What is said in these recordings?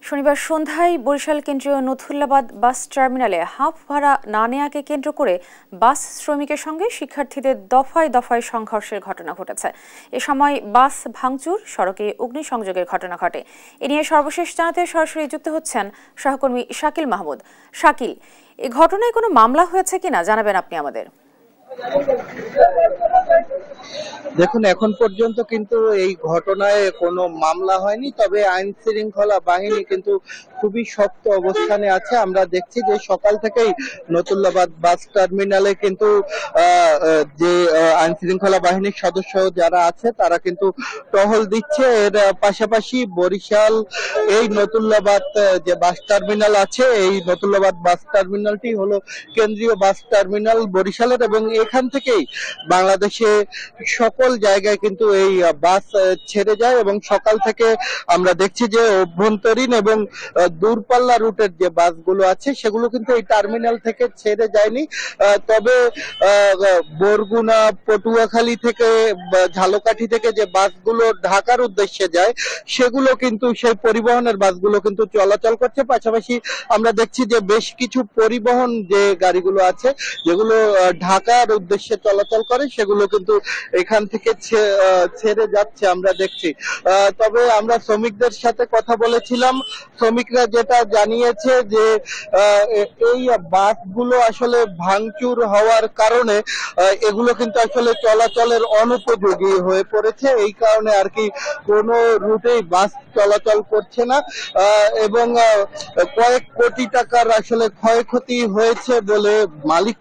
শনিবার সন্ধ্যায় বরিশাল কেন্দ্রীয় নথুল্লাবাদ বাস টার্মিনালে হাফ ভাড়া না নেওয়াকে কেন্দ্র করে বাস শ্রমিকের সঙ্গে শিক্ষার্থীদের দফায় দফায় সংঘর্ষের ঘটনা ঘটেছে। এ সময় বাস ভাঙচুর, সড়কে অগ্নিসংযোগের ঘটনা ঘটে। এ নিয়ে সর্বশেষ জানাতে সরাসরি যুক্ত হচ্ছেন সহকর্মী শাকিল মাহমুদ। শাকিল, এ ঘটনায় কোনো মামলা হয়েছে কিনা জানাবেন আপনি আমাদের। দেখুন, এখন পর্যন্ত কিন্তু এই ঘটনায় কোনো মামলা হয়নি, তবে আইন শৃঙ্খলা বাহিনী কিন্তু খুবই শক্ত অবস্থানে আছে। আমরা দেখছি যে সকাল থেকেই নতুল্লাবাদ বাস টার্মিনালে কিন্তু যে আইন শৃঙ্খলা বাহিনীর সদস্য যারা আছে তারা কিন্তু টহল দিচ্ছে। এর পাশাপাশি বরিশাল এই নতুল্লাবাদ যে বাস টার্মিনাল আছে, এই নতুল্লাবাদ বাস টার্মিনালটি হলো কেন্দ্রীয় বাস টার্মিনাল বরিশালের, এবং এখান থেকেই বাংলাদেশে সকল জায়গায় কিন্তু এই বাস ছেড়ে যায়। এবং সকাল থেকে আমরা দেখছি যে অভ্যন্তরীণ এবং দূরপাল্লা রুটের যে বাসগুলো আছে সেগুলো কিন্তু এই টার্মিনাল থেকে ছেড়ে যায়নি। তবে বরগুনা, পটুয়াখালী থেকে, ঝালকাঠি থেকে যে বাসগুলো ঢাকার উদ্দেশ্যে যায় সেগুলো কিন্তু, সেই পরিবহনের বাসগুলো কিন্তু চলাচল করছে। পাশাপাশি আমরা দেখছি যে বেশ কিছু পরিবহন যে গাড়িগুলো আছে যেগুলো ঢাকার উদ্দেশ্যে চলাচল করে সেগুলো কিন্তু এখান থেকে ছেড়ে যাচ্ছে আমরা দেখছি। তবে আমরা শ্রমিকদের সাথে কথা বলেছিলাম, শ্রমিকরা যেটা জানিয়েছে যে এই বাসগুলো আসলে ভাঙচুর হওয়ার কারণে এগুলো কিন্তু আসলে চলাচলের অনুপযোগী হয়ে পড়েছে। এই কারণে আর কি কোনো রুটেই বাস চলাচল করছে না, এবং কয়েক কোটি টাকার আসলে ক্ষয়ক্ষতি হয়েছে বলে মালিক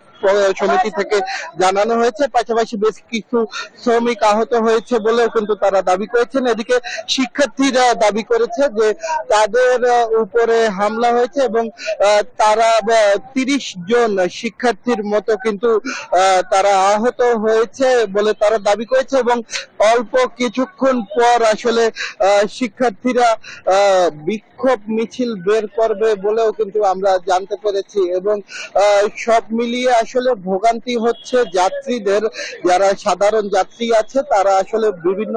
সমিতি থেকে জানানো হয়েছে। পাশাপাশি বেশ কিছু শ্রমিক আহত হয়েছে বলেও কিন্তু তারা দাবি করেছেন। এদিকে শিক্ষার্থীরা দাবি করেছে যে তাদের উপরে হামলা হয়েছে এবং তারা 30 জন শিক্ষার্থীর মতো কিন্তু তারা আহত হয়েছে বলে তারা দাবি করেছে, এবং অল্প কিছুক্ষণ পর আসলে শিক্ষার্থীরা বিক্ষোভ মিছিল বের করবে বলেও কিন্তু আমরা জানতে পেরেছি। এবং সব মিলিয়ে আসলে ভোগান্তি হচ্ছে যাত্রীদের, যারা সাধারণ যাত্রী আছে তারা আসলে বিভিন্ন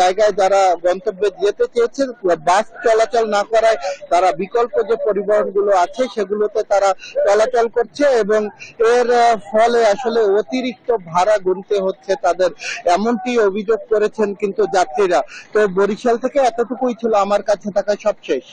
জায়গায় যারা গন্তব্যে যেতে চেয়েছে বাস চলাচল না করায় তারা বিকল্প যে পরিবহনগুলো আছে সেগুলোতে তারা চলাচল করছে, এবং এর ফলে আসলে অতিরিক্ত ভাড়া গুনতে হচ্ছে তাদের, এমনটি অভিযোগ করেছেন কিন্তু যাত্রীরা। তো বরিশাল থেকে এতটুকুই ছিল আমার কাছে থাকা সবশেষ।